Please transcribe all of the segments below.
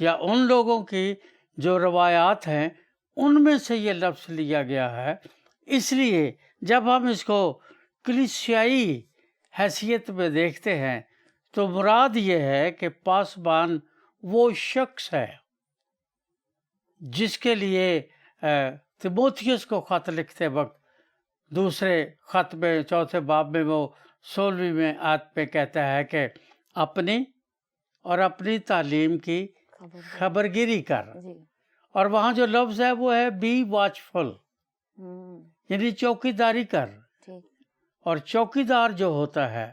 یا ان لوگوں کی جو روایات ہیں ان میں سے یہ لفظ لیا گیا ہے. اس لیے جب ہم اس کو کلیسیائی حیثیت میں دیکھتے ہیں تو مراد یہ ہے کہ پاسبان وہ شخص ہے جس کے لیے تیموتھیوس کو خط لکھتے وقت دوسرے خط میں 4 باب میں وہ 16ویں آیت پہ کہتا ہے کہ اپنی تعلیم کی خبرگیری کر. جی. اور وہاں جو لفظ ہے وہ ہے بی واچفل، یعنی چوکیداری کر. ٹھیک. اور چوکیدار جو ہوتا ہے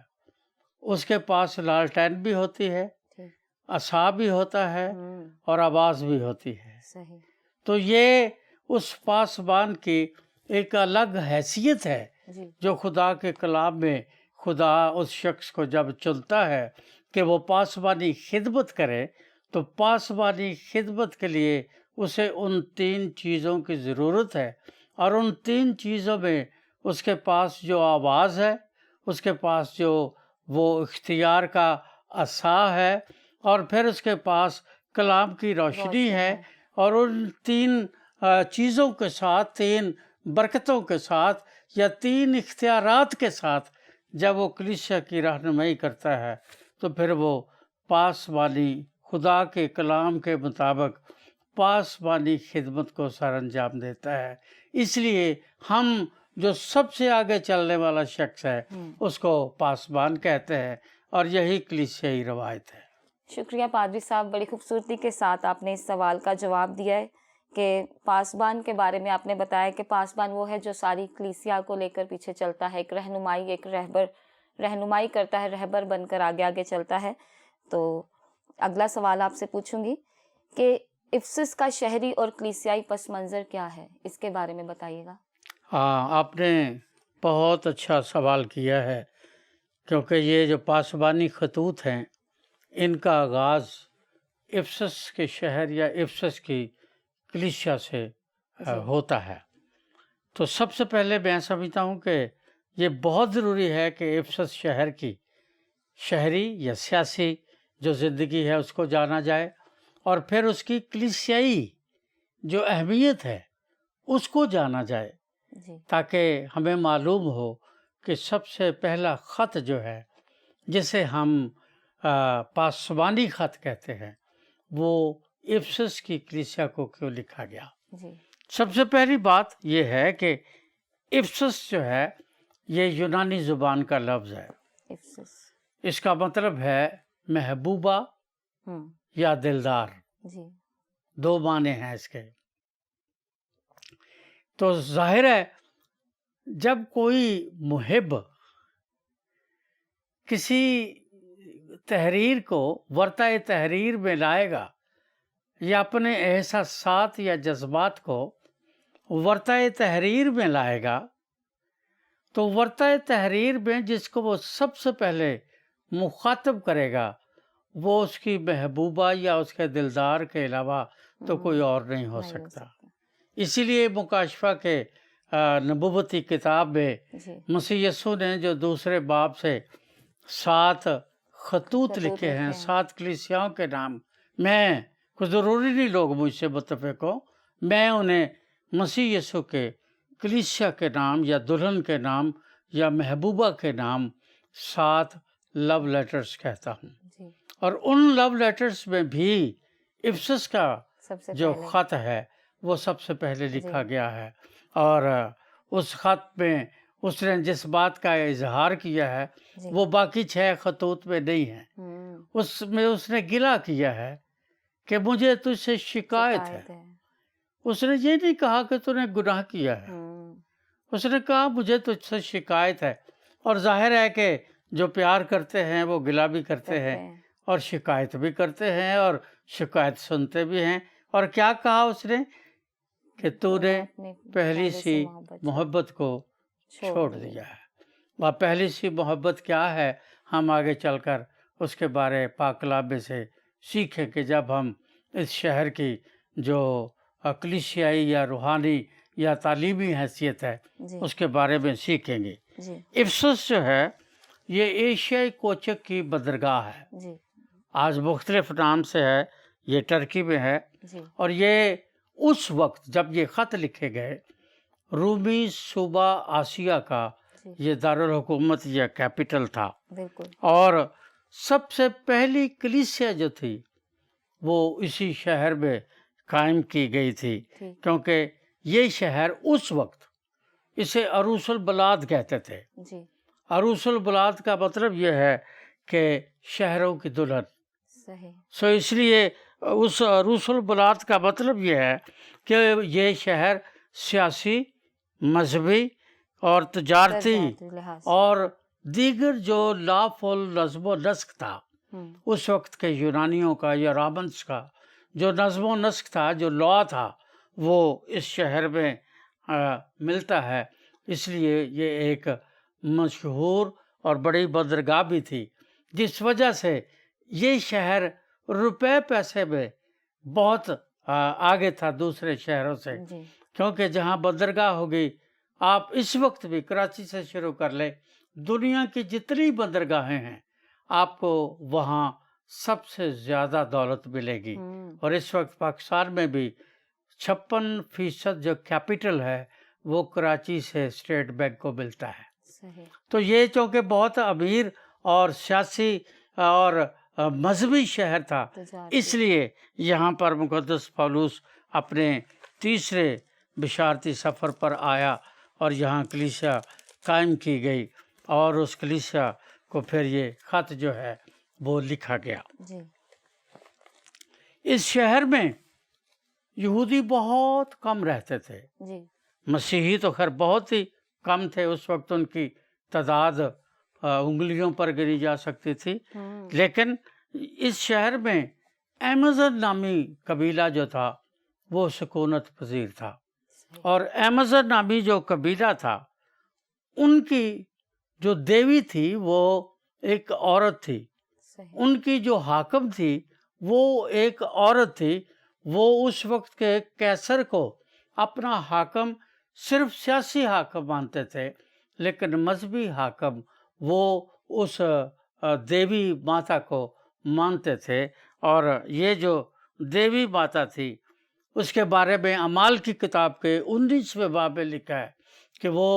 اس کے پاس لالٹین بھی ہوتی ہے، ٹھیک. عصا بھی ہوتا ہے اور آواز بھی ہوتی ہے. صحیح. تو یہ اس پاسبان کی ایک الگ حیثیت ہے جی. جو خدا کے کلام میں خدا اس شخص کو جب چنتا ہے کہ وہ پاسبانی خدمت کرے تو پاسبانی خدمت کے لیے اسے ان 3 چیزوں کی ضرورت ہے. اور ان 3 چیزوں میں اس کے پاس جو آواز ہے، اس کے پاس جو وہ اختیار کا عصا ہے، اور پھر اس کے پاس کلام کی روشنی ہے. اور ان 3 چیزوں کے ساتھ، 3 برکتوں کے ساتھ یا 3 اختیارات کے ساتھ جب وہ کلیسیا کی رہنمائی کرتا ہے تو پھر وہ پاسبانی خدا کے کلام کے مطابق پاسبانی خدمت کو سر انجام دیتا ہے. اس لیے ہم جو سب سے آگے چلنے والا شخص ہے اس کو پاسبان کہتے ہیں، اور یہی کلیسیائی روایت ہے. شکریہ پادری صاحب، بڑی خوبصورتی کے ساتھ آپ نے اس سوال کا جواب دیا ہے کہ پاسبان کے بارے میں آپ نے بتایا کہ پاسبان وہ ہے جو ساری کلیسیا کو لے کر پیچھے چلتا ہے، ایک رہنمائی کرتا ہے، رہبر بن کر آگے آگے چلتا ہے. تو اگلا سوال آپ سے پوچھوں گی کہ افسس کا شہری اور کلیسیائی پس منظر کیا ہے، اس کے بارے میں بتائیے گا. ہاں، آپ نے بہت اچھا سوال کیا ہے، کیونکہ یہ جو پاسبانی خطوط ہیں ان کا آغاز افسس کے شہر یا افسس کی کلیسیا سے ہوتا ہے. تو سب سے پہلے میں سمجھتا ہوں کہ یہ بہت ضروری ہے کہ افسس شہر کی شہری یا سیاسی جو زندگی ہے اس کو جانا جائے، اور پھر اس کی کلیسیائی جو اہمیت ہے اس کو جانا جائے، تاکہ ہمیں معلوم ہو کہ سب سے پہلا خط جو ہے جسے ہم پاسبانی خط کہتے ہیں وہ افسس کی کلیسیا کو کیوں لکھا گیا. سب سے پہلی بات یہ ہے کہ افسس جو ہے یہ یونانی زبان کا لفظ ہے. اس کا مطلب ہے محبوبہ یا دلدار. 2 معنی ہیں اس کے. تو ظاہر ہے جب کوئی محب کسی تحریر کو ورثہ تحریر میں لائے گا یا اپنے احساسات یا جذبات کو ورثہ تحریر میں لائے گا تو ورثہ تحریر میں جس کو وہ سب سے پہلے مخاطب کرے گا وہ اس کی محبوبہ یا اس کے دلدار کے علاوہ تو کوئی اور نہیں ہو سکتا. اسی لیے مکاشفہ کے نبوتی کتاب میں مسیح یسوع نے جو 2 باب سے 7 خطوط لکھے ہیں 7 کلیسیاؤں کے نام، میں کوئی ضروری نہیں لوگ مجھ سے متفق ہوں، میں انہیں مسیح یسوع کے کلیسیا کے نام یا دلہن کے نام یا محبوبہ کے نام 7 لو لیٹرز کہتا ہوں. اور ان لو لیٹرز میں بھی افسس کا جو خط ہے وہ سب سے پہلے لکھا گیا ہے. اور اس خط میں اس نے جس بات کا اظہار کیا ہے وہ باقی 6 خطوط میں نہیں ہے. اس میں اس نے گلہ کیا ہے کہ مجھے تجھ سے شکایت ہے. اس نے یہ نہیں کہا کہ تو نے گناہ کیا ہے، اس نے کہا مجھے تجھ سے شکایت ہے. اور ظاہر ہے کہ جو پیار کرتے ہیں وہ گلہ بھی کرتے ہیں اور شکایت بھی کرتے ہیں اور شکایت سنتے بھی ہیں. اور کیا کہا اس نے کہ تو نے پہلی سی محبت کو چھوڑ دیا ہے. اور پہلی سی محبت کیا ہے ہم آگے چل کر اس کے بارے پاک کلام میں سے سیکھیں کہ جب ہم اس شہر کی جو کلیسیائی یا روحانی یا تعلیمی حیثیت ہے اس کے بارے میں سیکھیں گے. افسس جو ہے یہ ایشیائی کوچک کی بندرگاہ ہے. آج مختلف نام سے ہے، یہ ٹرکی میں ہے. جی اور یہ اس وقت جب یہ خط لکھے گئے رومی صوبہ آسیہ کا جی یہ دارالحکومت یا کیپٹل تھا. بالکل. اور سب سے پہلی کلیسیا جو تھی وہ اسی شہر میں قائم کی گئی تھی، ٹھیک. کیونکہ یہ شہر اس وقت اسے عروس البلاد کہتے تھے. جی عروس البلاد کا مطلب یہ ہے کہ شہروں کی دلہن. صحیح. سو اس لیے اس عروس البلاد کا مطلب یہ ہے کہ یہ شہر سیاسی، مذہبی اور تجارتی لحاظ. اور دیگر جو لافل نظم و نسق تھا اس وقت کے یونانیوں کا یا رامنس کا جو نظم و نسق تھا، جو لا تھا، وہ اس شہر میں ملتا ہے. اس لیے یہ ایک مشہور اور بڑی بندرگاہ بھی تھی، جس وجہ سے یہ شہر روپے پیسے میں بہت آگے تھا دوسرے شہروں سے. جی کیونکہ جہاں بندرگاہ ہوگی، آپ اس وقت بھی کراچی سے شروع کر لیں، دنیا کی جتنی بندرگاہیں ہیں آپ کو وہاں سب سے زیادہ دولت ملے گی. اور اس وقت پاکستان میں بھی 56% جو کیپٹل ہے وہ کراچی سے اسٹیٹ بینک کو ملتا ہے. صحیح. تو یہ چونکہ بہت امیر اور سیاسی اور مذہبی شہر تھا، اس لیے یہاں پر مقدس پولس اپنے تیسرے بشارتی سفر پر آیا اور یہاں کلیسیا قائم کی گئی، اور اس کلیسیا کو پھر یہ خط جو ہے وہ لکھا گیا. جی اس شہر میں یہودی بہت کم رہتے تھے. جی مسیحی تو خیر بہت ہی کم تھے، اس وقت ان کی تعداد انگلیوں پر گنی جا سکتی تھی. لیکن اس شہر میں ایمزن نامی قبیلہ جو تھا وہ سکونت پذیر تھا. اور ایمزن نامی جو قبیلہ تھا ان کی جو دیوی تھی وہ ایک عورت تھی. صحیح. ان کی جو حاکم تھی وہ ایک عورت تھی. وہ اس وقت کے کیسر کو اپنا حاکم صرف سیاسی حاکم مانتے تھے، لیکن مذہبی حاکم وہ اس دیوی ماتا کو مانتے تھے. اور یہ جو دیوی ماتا تھی اس کے بارے میں اعمال کی کتاب کے 19ویں باب میں لکھا ہے کہ وہ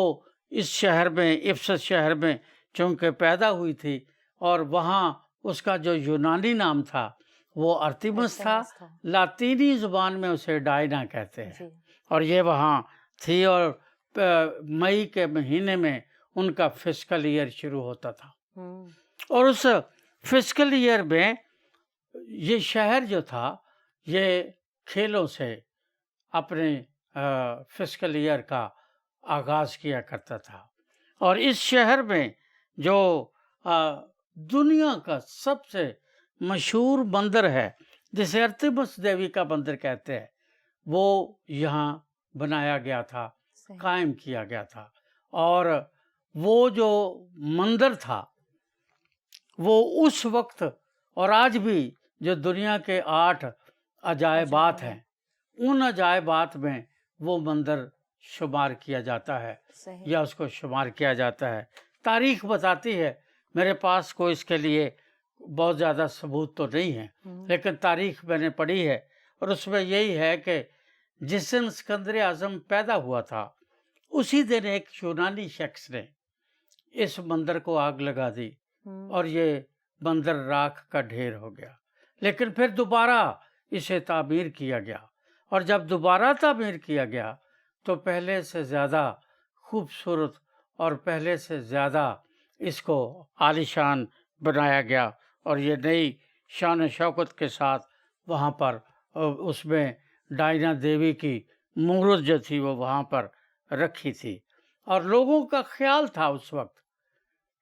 اس شہر میں، افسس شہر میں چونکہ پیدا ہوئی تھی، اور وہاں اس کا جو یونانی نام تھا وہ ارتیمس تھا. لاطینی زبان میں اسے ڈائنا کہتے ہیں. جی اور یہ وہاں تھی، اور مئی کے مہینے میں ان کا فسکل ایئر شروع ہوتا تھا. اور اس فسکل ایئر میں یہ شہر جو تھا یہ کھیلوں سے اپنے فسکل ایئر کا آغاز کیا کرتا تھا. اور اس شہر میں جو دنیا کا سب سے مشہور مندر ہے جسے ارتمس دیوی کا مندر کہتے ہیں، وہ یہاں بنایا گیا تھا، قائم کیا گیا تھا. اور وہ جو مندر تھا وہ اس وقت اور آج بھی جو دنیا کے 8 عجائبات ہیں ان عجائبات میں وہ مندر شمار کیا جاتا ہے یا اس کو شمار کیا جاتا ہے. تاریخ بتاتی ہے، میرے پاس کوئی اس کے لیے بہت زیادہ ثبوت تو نہیں ہے، لیکن تاریخ میں نے پڑھی ہے، اور اس میں یہی ہے کہ جس دن اسکندر اعظم پیدا ہوا تھا اسی دن ایک یونانی شخص نے اس مندر کو آگ لگا دی اور یہ مندر راکھ کا ڈھیر ہو گیا. لیکن پھر دوبارہ اسے تعمیر کیا گیا، اور جب دوبارہ تعمیر کیا گیا تو پہلے سے زیادہ خوبصورت اور پہلے سے زیادہ اس کو عالیشان بنایا گیا. اور یہ نئی شان و شوکت کے ساتھ وہاں پر اس میں ڈائنا دیوی کی مورت جو تھی وہ وہاں پر رکھی تھی. اور لوگوں کا خیال تھا اس وقت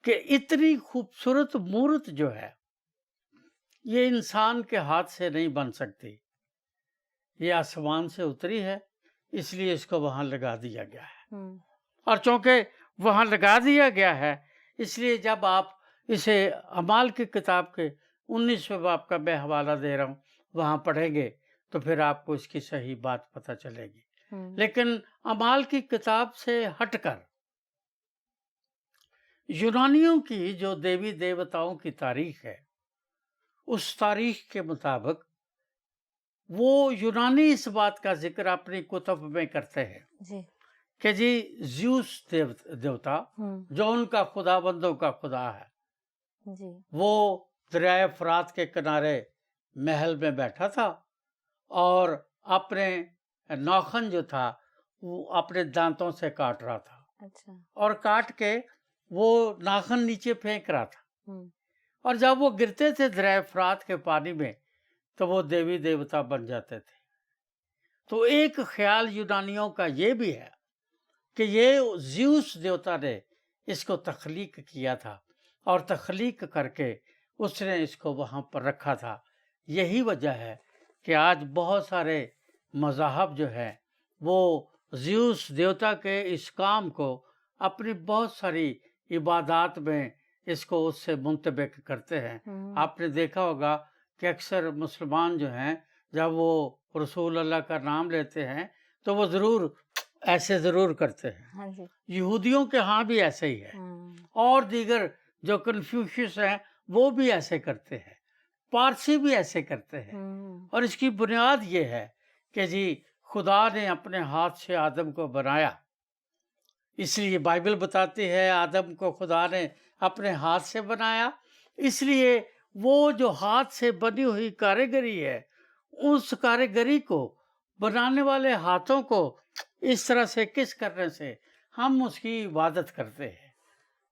کہ اتنی خوبصورت مورت جو ہے یہ انسان کے ہاتھ سے نہیں بن سکتی، یہ آسمان سے اتری ہے، اس لیے اس کو وہاں لگا دیا گیا ہے. اور چونکہ وہاں لگا دیا گیا ہے اس لیے جب آپ اسے اعمال کی کتاب کے 19ویں باب کا میں حوالہ دے رہا ہوں وہاں پڑھیں گے تو پھر آپ کو اس کی صحیح بات پتہ چلے گی. لیکن اعمال کی کتاب سے ہٹ کر یونانیوں کی جو دیوی دیوتاؤں کی تاریخ ہے اس تاریخ کے مطابق وہ یونانی اس بات کا ذکر اپنی کتب میں کرتے ہیں جی کہ جی زیوس دیوتا جو ان کا خدا بندوں کا خدا ہے، جی وہ دریائے فرات کے کنارے محل میں بیٹھا تھا اور اپنے ناخن جو تھا وہ اپنے دانتوں سے کاٹ رہا تھا، اچھا اور کاٹ کے وہ ناخن نیچے پھینک رہا تھا، ہوں اور جب وہ گرتے تھے دریائے فرات کے پانی میں تو وہ دیوی دیوتا بن جاتے تھے۔ تو ایک خیال یونانیوں کا یہ بھی ہے کہ یہ زیوس دیوتا نے اس کو تخلیق کیا تھا اور تخلیق کر کے اس نے اس کو وہاں پر رکھا تھا۔ یہی وجہ ہے کہ آج بہت سارے مذاہب جو ہیں وہ زیوس دیوتا کے اس کام کو اپنی بہت ساری عبادات میں اس کو اس سے منطبق کرتے ہیں۔ آپ نے دیکھا ہوگا کہ اکثر مسلمان جو ہیں جب وہ رسول اللہ کا نام لیتے ہیں تو وہ ضرور ایسے ضرور کرتے ہیں۔ ہاں جی یہودیوں کے ہاں بھی ایسے ہی ہے، اور دیگر جو کنفیوشس ہیں وہ بھی ایسے کرتے ہیں، پارسی بھی ایسے کرتے ہیں، اور اس کی بنیاد یہ ہے کہ جی خدا نے اپنے ہاتھ سے آدم کو بنایا، اس لیے بائبل بتاتی ہے آدم کو خدا نے اپنے ہاتھ سے بنایا، اس لیے وہ جو ہاتھ سے بنی ہوئی کاریگری ہے اس کاریگری کو بنانے والے ہاتھوں کو اس طرح سے کس کرنے سے ہم اس کی عبادت کرتے ہیں۔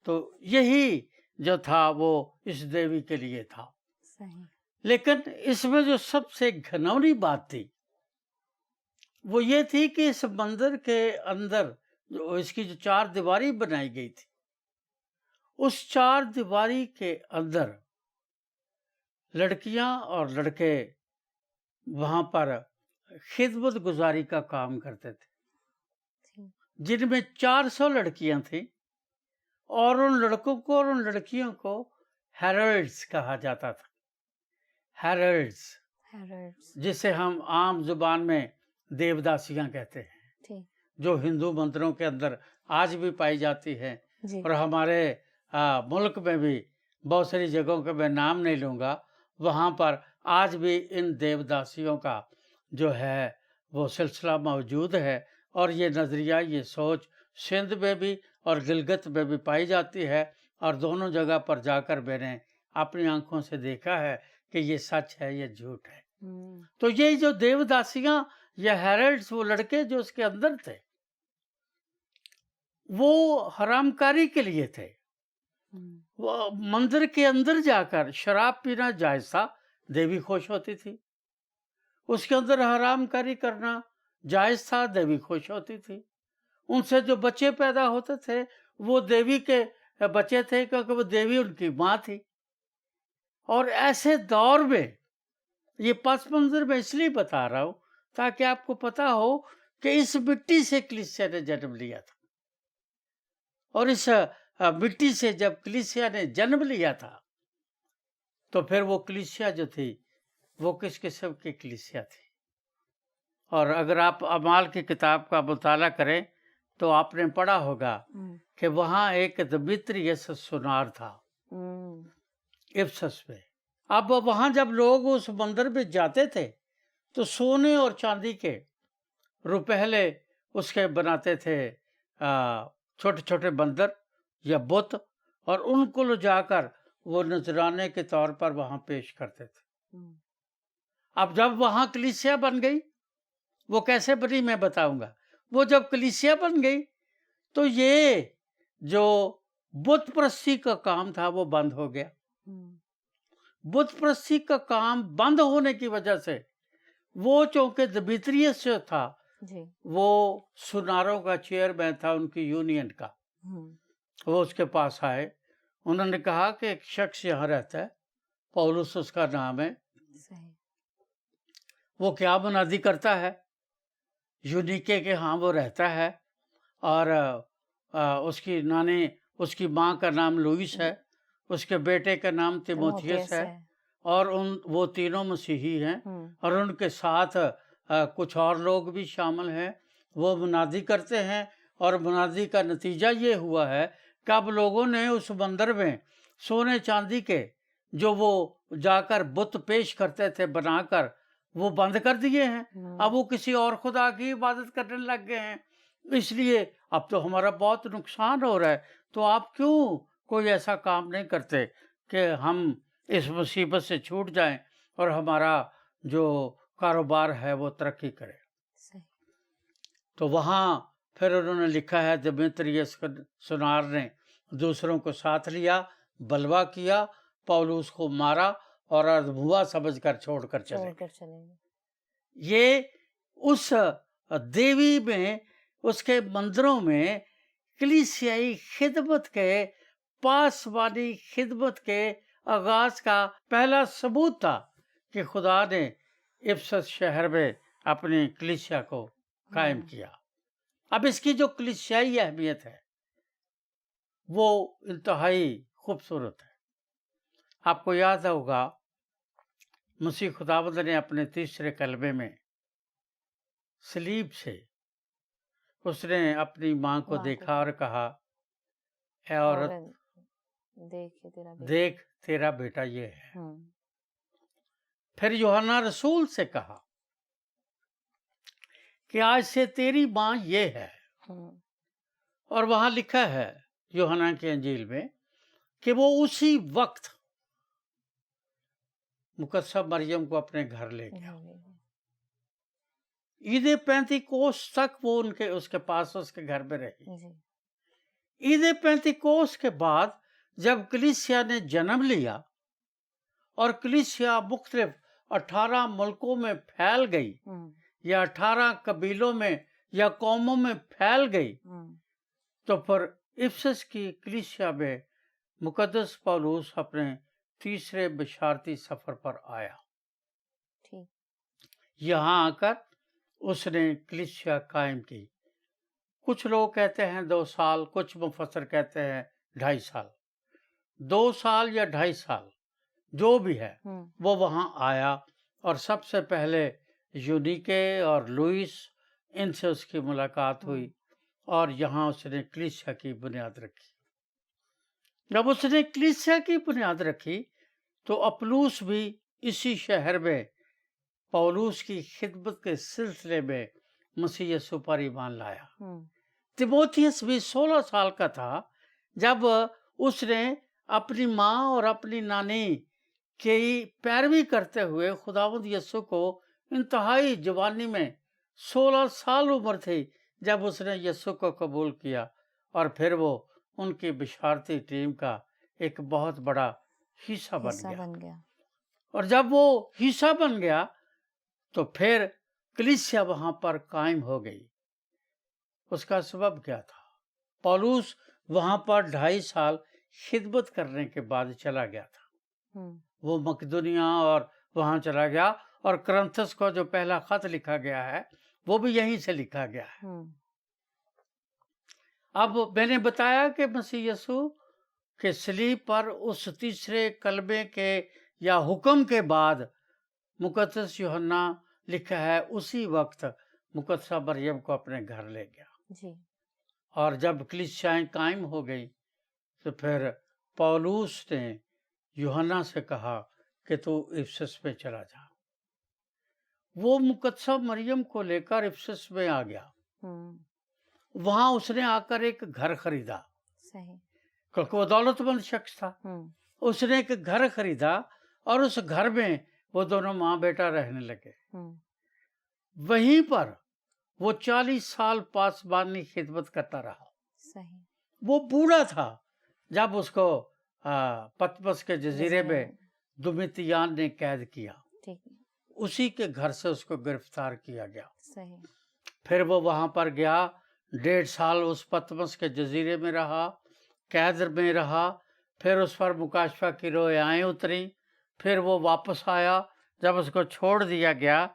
تو یہی جو تھا وہ اس دیوی کے لیے تھا۔ صحیح لیکن اس میں جو سب سے گھنونی بات تھی وہ یہ تھی کہ اس مندر کے اندر جو اس کی جو چار دیواری بنائی گئی تھی، اس چار دیواری کے اندر لڑکیاں اور لڑکے وہاں پر خدمت گزاری کا کام کرتے تھے، جن میں 400 لڑکیاں تھیں، اور ان لڑکوں کو اور ان لڑکیوں کو ہیرلڈز کہا جاتا تھا۔ ہیرلڈز جسے ہم عام زبان میں دیوداسیاں کہتے ہیں، جو ہندو مندروں کے اندر آج بھی پائی جاتی ہے، اور ہمارے ملک میں بھی بہت ساری جگہوں کا میں نام نہیں لوں گا، وہاں پر آج بھی ان دیوداسیوں کا جو ہے وہ سلسلہ موجود ہے، اور یہ نظریہ یہ سوچ سندھ میں بھی اور گلگت میں بھی پائی جاتی ہے، اور دونوں جگہ پر جا کر میں نے اپنی آنکھوں سے دیکھا ہے کہ یہ سچ ہے یہ جھوٹ ہے۔ تو یہ جو دیوداسیاں یا ہیرلڈز وہ لڑکے جو اس کے اندر تھے وہ حرام کاری کے لیے تھے، وہ مندر کے اندر جا کر شراب پینا جائز تھا، دیوی خوش ہوتی تھی، اس کے اندر حرام کاری کرنا جائز تھا، دیوی خوش ہوتی تھی، ان سے جو بچے پیدا ہوتے تھے وہ دیوی کے بچے تھے کیونکہ وہ دیوی ان کی ماں تھی۔ اور ایسے دور میں یہ پس منظر میں اس لیے بتا رہا ہوں تاکہ آپ کو پتا ہو کہ اس مٹی سے کلیسیا نے جنم لیا تھا، اور اس مٹی سے جب کلیسیا نے جنم لیا تھا تو پھر وہ کلیسیا جو تھی وہ کس قسم کی کلیسیا تھی۔ اور اگر آپ اعمال کی کتاب کا مطالعہ کریں تو آپ نے پڑھا ہوگا کہ وہاں ایک دمیتریس سونار تھا افسس میں۔ اب وہاں جب لوگ اس مندر میں جاتے تھے تو سونے اور چاندی کے روپہلے اس کے بناتے تھے چھوٹے چھوٹے بندر یا بت، اور ان کو لے جا کر وہ نذرانے کے طور پر وہاں پیش کرتے تھے۔ اب جب وہاں کلیسیا بن گئی، وہ کیسے بنی میں بتاؤں گا، وہ جب کلیسیا بن گئی تو یہ جو بت پرستی کا کام تھا وہ بند ہو گیا۔ بت پرستی کا کام بند ہونے کی وجہ سے وہ چونکہ دمیتریس جو تھا وہ سوناروں کا چیئرمین تھا ان کی یونین کا، وہ اس کے پاس آئے، انہوں نے کہا کہ ایک شخص یہاں رہتا ہے، پولس اس کا نام ہے، وہ کیا منادی کرتا ہے، یونیکے کے ہاں وہ رہتا ہے، اور اس کی نانی اس کی ماں کا نام لوئس ہے، اس کے بیٹے کا نام تیموتھیوس ہے، اور وہ تینوں مسیحی ہیں، اور ان کے ساتھ کچھ اور لوگ بھی شامل ہیں، وہ منادی کرتے ہیں، اور منادی کا نتیجہ یہ ہوا ہے کہ اب لوگوں نے اس مندر میں سونے چاندی کے جو وہ جا کر بت پیش کرتے تھے بنا کر، وہ بند کر دیے ہیں. ہوں، اب وہ کسی اور خدا کی عبادت کرنے لگ گئے ہیں. اس لیے اب تو ہمارا بہت نقصان ہو رہا ہے. تو آپ کیوں کوئی ایسا کام نہیں کرتے کہ ہم اس مصیبت سے چھوٹ جائیں اور ہمارا جو کاروبار ہے وہ ترقی کرے. صحیح. تو وہاں پھر انہوں نے لکھا ہے دمیتریس سنار نے دوسروں کو ساتھ لیا، بلوا کیا، پولوس کو مارا اور ادھموا سمجھ کر چھوڑ کر چلے چھوڑ گئے. کر چلے گئے. یہ اس دیوی میں، اس کے مندروں میں کلیسیائی خدمت کے، پاسبانی خدمت کے آغاز کا پہلا ثبوت تھا کہ خدا نے افسس شہر میں اپنی کلیسیا کو قائم کیا. اب اس کی جو کلیسیائی اہمیت ہے وہ انتہائی خوبصورت ہے. آپ کو یاد ہوگا مسیح خداوند نے اپنے تیسرے کلمے میں صلیب سے اس نے اپنی ماں کو دیکھا اور کہا، اے عورت دیکھ تیرا بیٹا. دیکھ تیرا بیٹا یہ ہے. ہوں، پھر یوحنا رسول سے کہا کہ آج سے تیری ماں یہ ہے. ہوں، اور وہاں لکھا ہے یوحنا کی انجیل میں کہ وہ اسی وقت مقدسہ مریم کو اپنے گھر لے گیا. عید پینتیکوس تک وہ اس کے پاس اس کے گھر میں رہی. جی. عید پینتیکوس کے بعد جب کلیسیا نے جنم لیا اور کلیسیا مختلف 18 ملکوں میں پھیل گئی ہوں، یا 18 قبیلوں میں یا قوموں میں پھیل گئی، ہوں، تو پھر افسس کی کلیسیا میں مقدس پولوس اپنے تیسرے بشارتی سفر پر آیا. ٹھیک. یہاں آ کر اس نے کلیسیا قائم کی. کچھ لوگ کہتے ہیں 2 سال، کچھ مفسر کہتے ہیں 2.5 سال. 2 سال یا 2.5 سال جو بھی ہے ہوں، وہ وہاں آیا، اور سب سے پہلے یونیکے اور لوئس، ان سے اس کی ملاقات ہوئی اور یہاں اس نے کلیسیا کی بنیاد رکھی. جب اس نے کلیسیا کی بنیاد رکھی تو اپلوس بھی اسی شہر میں پولوس کی خدمت کے سلسلے میں مسیح یسوع پر ایمان لایا. ہوں، تیموتھیوس بھی 16 سال کا تھا جب اس نے اپنی ماں اور اپنی نانی کی پیروی کرتے ہوئے خداوند یسوع کو انتہائی جوانی میں 16 سال عمر تھی جب اس نے یسوع کو قبول کیا، اور پھر وہ ان کی بشارتی ٹیم کا ایک بہت بڑا حصہ بن گیا. اور جب وہ حصہ بن گیا تو پھر کلیسیا وہاں پر قائم ہو گئی. اس کا سبب کیا تھا؟ پولوس وہاں پر 2.5 سال خدمت کرنے کے بعد چلا گیا تھا. ہوں، وہ مقدونیہ اور وہاں چلا گیا، اور کرنتھس کو جو پہلا خط لکھا گیا ہے وہ بھی یہیں سے لکھا گیا ہے. ہوں، اب میں نے بتایا کہ مسیح یسوع کے صلیب پر اس تیسرے کلمے کے یا حکم کے بعد مقدس یوحنا لکھا ہے اسی وقت مقدسہ مریم کو اپنے گھر لے گیا. جی. اور جب کلیسیائیں قائم ہو گئی تو پھر پولوس نے یوحنا سے کہا کہ تو افسس میں چلا جا. وہ مقدسہ مریم کو لے کر افسس میں آ گیا. ہوں، وہاں اس نے آ کر ایک گھر خریدا، صحیح. کیونکہ وہ دولت مند شخص تھا. ہوں، اس نے ایک گھر خریدا اور اس گھر میں وہ دونوں ماں بیٹا رہنے لگے. ہوں، وہیں پر وہ 40 سال پاسبانی خدمت کرتا رہا. صحیح. وہ بوڑھا تھا جب اس کو پتمس کے جزیرے میں دومیتیان نے قید کیا. ٹھیک. اسی کے گھر سے اس کو گرفتار کیا گیا. صحیح. پھر وہ وہاں پر گیا، 1.5 سال اس پتمس کے جزیرے میں رہا، قید میں رہا. پھر اس پر مکاشفہ کی رویائیں اتری. پھر وہ واپس آیا. جب اس کو چھوڑ دیا گیا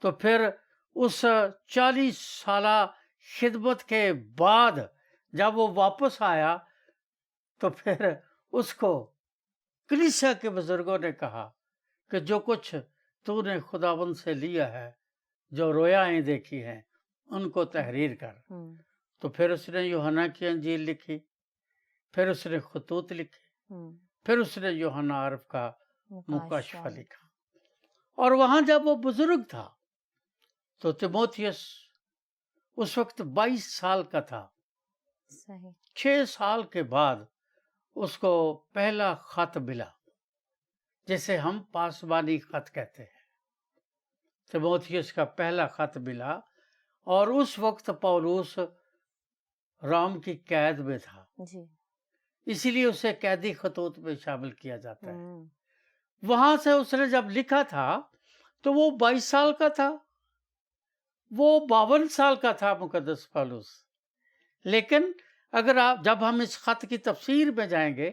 تو پھر اس 40 سالہ خدمت کے بعد جب وہ واپس آیا تو پھر اس کو کلیسیا کے بزرگوں نے کہا کہ جو کچھ تو نے خداوند سے لیا ہے، جو رویائیں دیکھی ہیں، ان کو تحریر کر. ہوں، تو پھر اس نے یوحنا کی انجیل لکھی، پھر اس نے خطوط لکھے، ہوں، پھر اس نے یوحنا عرف کا مکاشفہ لکھا. اور وہاں جب وہ بزرگ تھا تو تیموتھیوس اس وقت 22 سال کا تھا. صحیح. 6 سال کے بعد اس کو پہلا خط ملا جسے ہم پاسبانی خط کہتے ہیں. تیموتھیوس کا پہلا خط ملا اور اس وقت پولس روم کی قید میں تھا. جی. اسی لیے اسے قیدی خطوط میں شامل کیا جاتا ہے. ہوں. وہاں سے اس نے جب لکھا تھا تو وہ 22 سال کا تھا. وہ 52 سال کا تھا مقدس پولس. لیکن اگر جب ہم اس خط کی تفسیر میں جائیں گے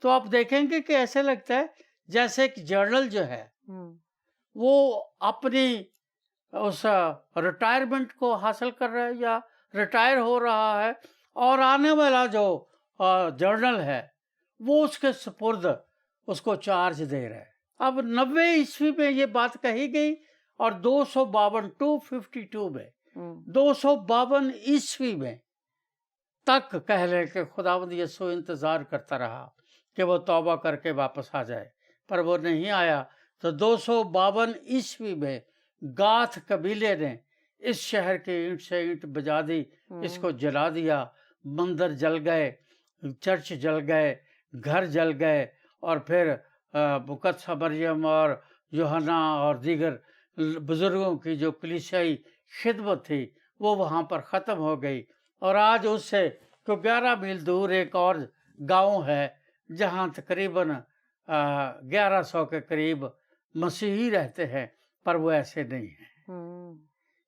تو آپ دیکھیں گے کہ ایسے لگتا ہے جیسے ایک جرنل جو ہے وہ اپنی اس ریٹائرمنٹ کو حاصل کر رہا ہے یا ریٹائر ہو رہا ہے اور آنے والا جو جرنل ہے وہ اس کے سپرد اس کو چارج دے رہا ہے. اب 90 عیسوی میں یہ بات کہی گئی اور 252 میں 252 عیسوی میں تک کہہ لیں کہ خداوند یسوع انتظار کرتا رہا کہ وہ توبہ کر کے واپس آ جائے، پر وہ نہیں آیا. تو 252 عیسوی میں گاتھ قبیلے نے اس شہر کے اینٹ سے اینٹ بجا دی، اس کو جلا دیا. مندر جل گئے، چرچ جل گئے، گھر جل گئے، اور پھر مقدسہ مریم اور یوحنا اور دیگر بزرگوں کی جو کلیسیائی خدمت تھی وہ وہاں پر ختم ہو گئی. اور آج اس سے 11 میل دور ایک اور گاؤں ہے جہاں تقریباً 1100 کے قریب مسیحی رہتے ہیں، پر وہ ایسے نہیں ہیں.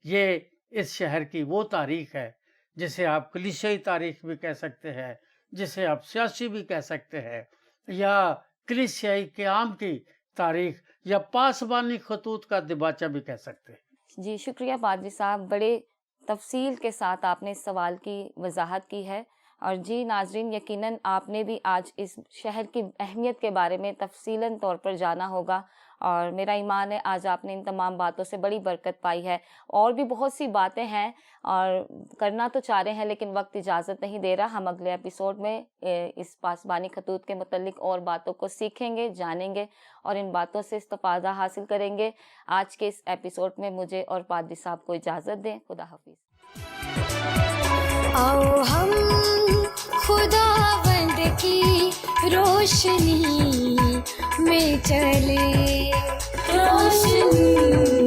یہ اس شہر کی وہ تاریخ ہے جسے آپ کلیسیائی تاریخ بھی کہہ سکتے ہیں، جسے آپ سیاسی بھی کہہ سکتے ہیں، یا کلیسیائی قیام کی تاریخ، یا پاسبانی خطوط کا دباچہ بھی کہہ سکتے ہیں. جی شکریہ پادری صاحب، بڑے تفصیل کے ساتھ آپ نے اس سوال کی وضاحت کی ہے. اور جی ناظرین، یقیناً آپ نے بھی آج اس شہر کی اہمیت کے بارے میں تفصیلاً طور پر جانا ہوگا، اور میرا ایمان ہے آج آپ نے ان تمام باتوں سے بڑی برکت پائی ہے. اور بھی بہت سی باتیں ہیں اور کرنا تو چاہ رہے ہیں لیکن وقت اجازت نہیں دے رہا. ہم اگلے ایپیسوڈ میں اس پاسبانی خطوط کے متعلق اور باتوں کو سیکھیں گے، جانیں گے اور ان باتوں سے استفادہ حاصل کریں گے. آج کے اس ایپیسوڈ میں مجھے اور پادری صاحب کو اجازت دیں. خدا حافظ. آؤ ہم خداوند کی روشنی میں چلے، روشنی